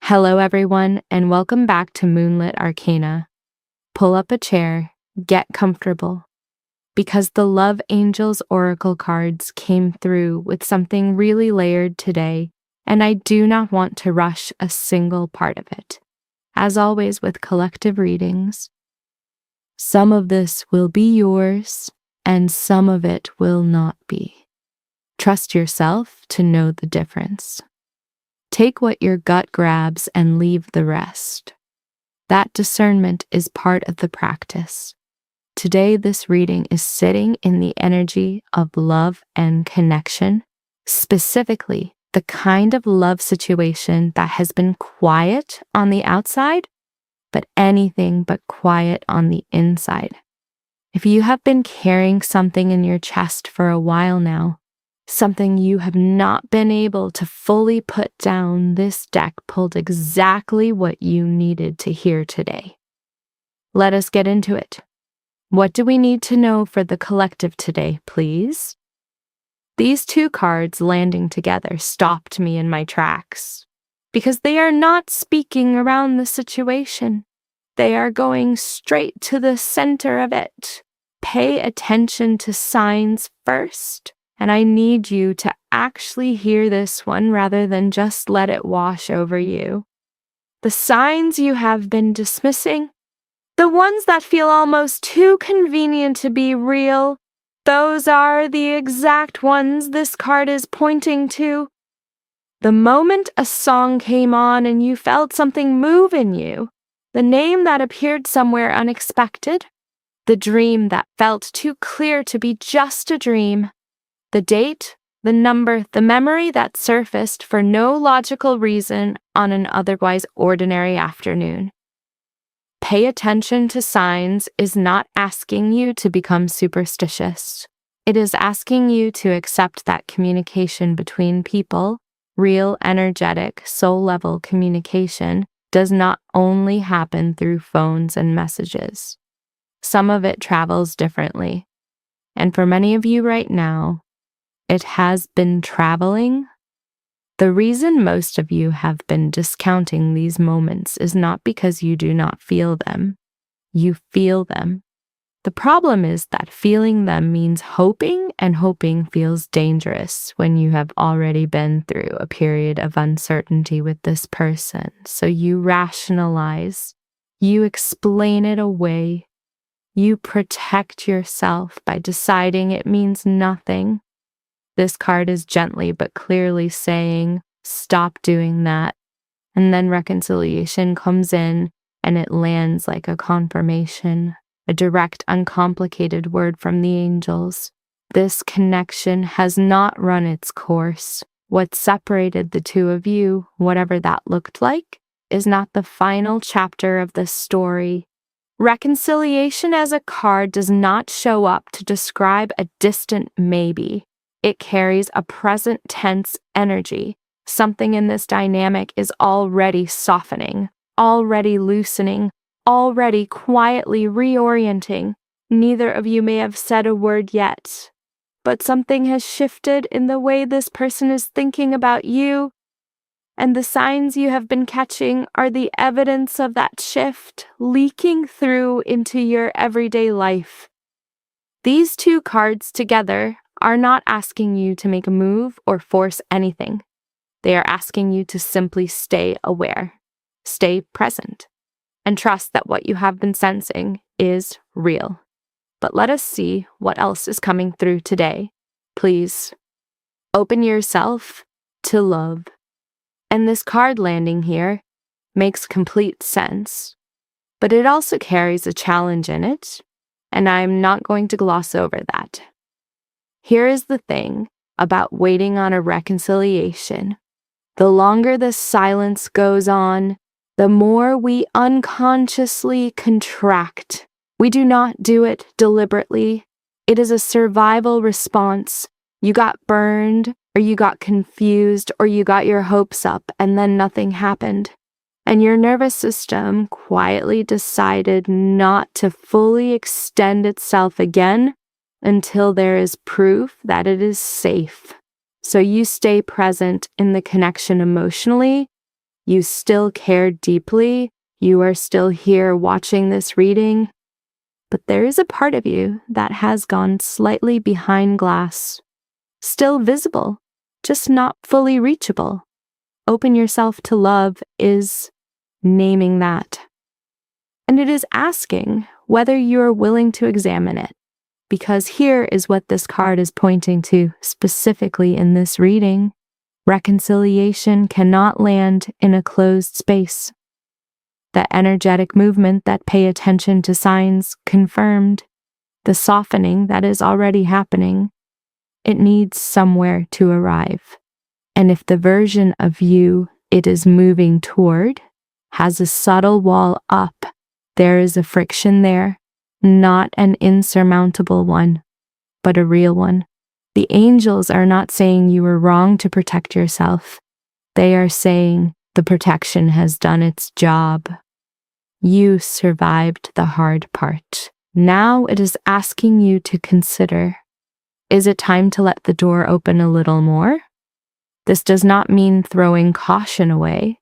Hello, everyone, and welcome back to Moonlit Arcana. Pull up a chair, get comfortable, because the Love Angels Oracle cards came through with something really layered today, and I do not want to rush a single part of it. As always with collective readings, some of this will be yours, and some of it will not be. Trust yourself to know the difference. Take what your gut grabs and leave the rest. That discernment is part of the practice. Today, this reading is sitting in the energy of love and connection, specifically the kind of love situation that has been quiet on the outside, but anything but quiet on the inside. If you have been carrying something in your chest for a while now, something you have not been able to fully put down, this deck pulled exactly what you needed to hear today. Let us get into it. What do we need to know for the collective today, please? These two cards landing together stopped me in my tracks, because they are not speaking around the situation. They are going straight to the center of it. Pay attention to signs first. And I need you to actually hear this one rather than just let it wash over you. The signs you have been dismissing, the ones that feel almost too convenient to be real, those are the exact ones this card is pointing to. The moment a song came on and you felt something move in you, the name that appeared somewhere unexpected, the dream that felt too clear to be just a dream, the date, the number, the memory that surfaced for no logical reason on an otherwise ordinary afternoon. Pay attention to signs is not asking you to become superstitious. It is asking you to accept that communication between people, real, energetic, soul-level communication, does not only happen through phones and messages. Some of it travels differently. And for many of you right now, it has been traveling. The reason most of you have been discounting these moments is not because you do not feel them. You feel them. The problem is that feeling them means hoping, and hoping feels dangerous when you have already been through a period of uncertainty with this person. So you rationalize, you explain it away, you protect yourself by deciding it means nothing. This card is gently but clearly saying, stop doing that. And then reconciliation comes in and it lands like a confirmation, a direct, uncomplicated word from the angels. This connection has not run its course. What separated the two of you, whatever that looked like, is not the final chapter of the story. Reconciliation as a card does not show up to describe a distant maybe. It carries a present tense energy. Something in this dynamic is already softening, already loosening, already quietly reorienting. Neither of you may have said a word yet, but something has shifted in the way this person is thinking about you, and the signs you have been catching are the evidence of that shift leaking through into your everyday life. These two cards together are not asking you to make a move or force anything. They are asking you to simply stay aware, stay present, and trust that what you have been sensing is real. But let us see what else is coming through today. Please, open yourself to love. And this card landing here makes complete sense, but it also carries a challenge in it, and I'm not going to gloss over that. Here is the thing about waiting on a reconciliation. The longer the silence goes on, the more we unconsciously contract. We do not do it deliberately. It is a survival response. You got burned, or you got confused, or you got your hopes up, and then nothing happened. And your nervous system quietly decided not to fully extend itself again until there is proof that it is safe. So you stay present in the connection emotionally, You still care deeply. You are still here watching this reading. But there is a part of you that has gone slightly behind glass, still visible, just not fully reachable. Open yourself to love is naming that. And it is asking whether you are willing to examine it. Because here is what this card is pointing to specifically in this reading. Reconciliation cannot land in a closed space. The energetic movement that pay attention to signs confirmed, the softening that is already happening, it needs somewhere to arrive. And if the version of you it is moving toward has a subtle wall up, there is a friction there, not an insurmountable one, but a real one. The angels are not saying you were wrong to protect yourself. They are saying the protection has done its job. You survived the hard part. Now it is asking you to consider, is it time to let the door open a little more? This does not mean throwing caution away.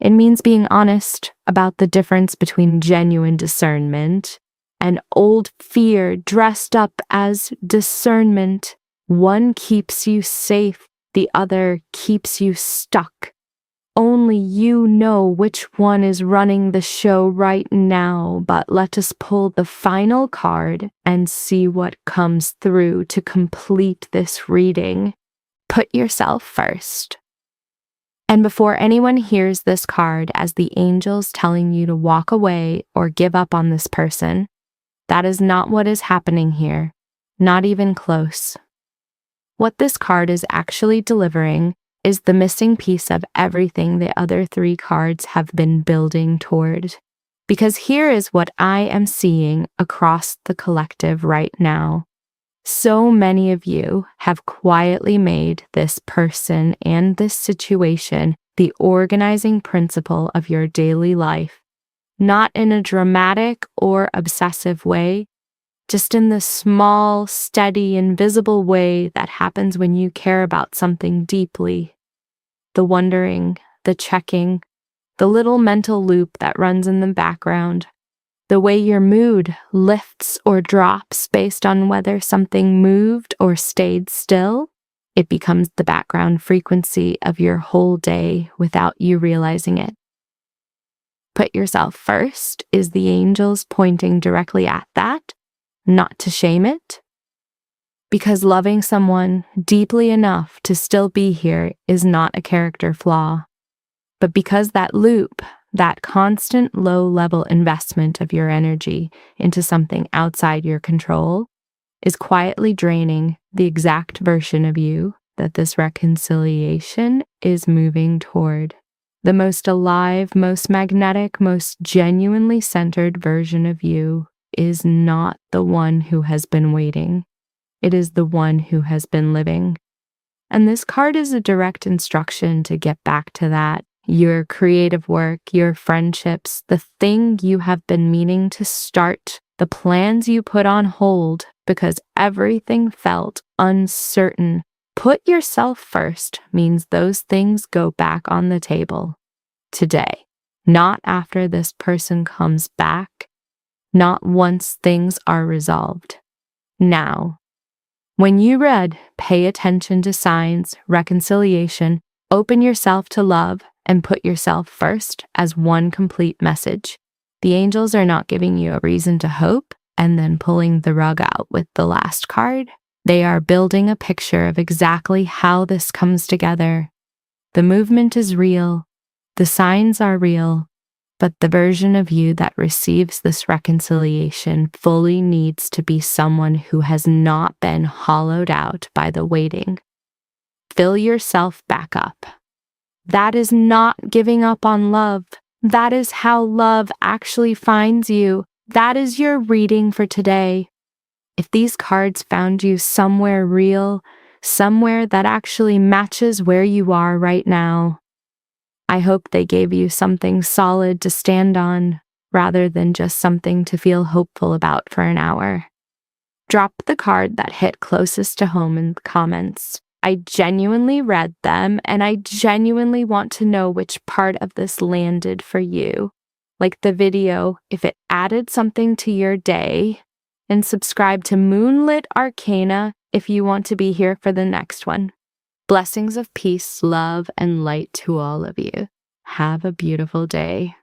It means being honest about the difference between genuine discernment and old fear dressed up as discernment. One keeps you safe, the other keeps you stuck. Only you know which one is running the show right now, but let us pull the final card and see what comes through to complete this reading. Put yourself first. And before anyone hears this card as the angels telling you to walk away or give up on this person, that is not what is happening here, not even close. What this card is actually delivering is the missing piece of everything the other three cards have been building toward. Because here is what I am seeing across the collective right now. So many of you have quietly made this person and this situation the organizing principle of your daily life, not in a dramatic or obsessive way, just in the small, steady, invisible way that happens when you care about something deeply. The wondering, the checking, the little mental loop that runs in the background, the way your mood lifts or drops based on whether something moved or stayed still, it becomes the background frequency of your whole day without you realizing it. Put yourself first is the angels pointing directly at that, not to shame it. Because loving someone deeply enough to still be here is not a character flaw. But because that loop, that constant low-level investment of your energy into something outside your control, is quietly draining the exact version of you that this reconciliation is moving toward. The most alive, most magnetic, most genuinely centered version of you is not the one who has been waiting. It is the one who has been living. And this card is a direct instruction to get back to that. Your creative work, your friendships, the thing you have been meaning to start, the plans you put on hold because everything felt uncertain. Put yourself first means those things go back on the table today, not after this person comes back, not once things are resolved. Now, when you read, pay attention to signs, reconciliation, open yourself to love, and put yourself first as one complete message. The angels are not giving you a reason to hope and then pulling the rug out with the last card. They are building a picture of exactly how this comes together. The movement is real, the signs are real, but the version of you that receives this reconciliation fully needs to be someone who has not been hollowed out by the waiting. Fill yourself back up. That is not giving up on love. That is how love actually finds you. That is your reading for today. If these cards found you somewhere real, somewhere that actually matches where you are right now, I hope they gave you something solid to stand on rather than just something to feel hopeful about for an hour. Drop the card that hit closest to home in the comments. I genuinely read them, and I genuinely want to know which part of this landed for you. Like the video, if it added something to your day, and subscribe to Moonlit Arcana if you want to be here for the next one. Blessings of peace, love, and light to all of you. Have a beautiful day.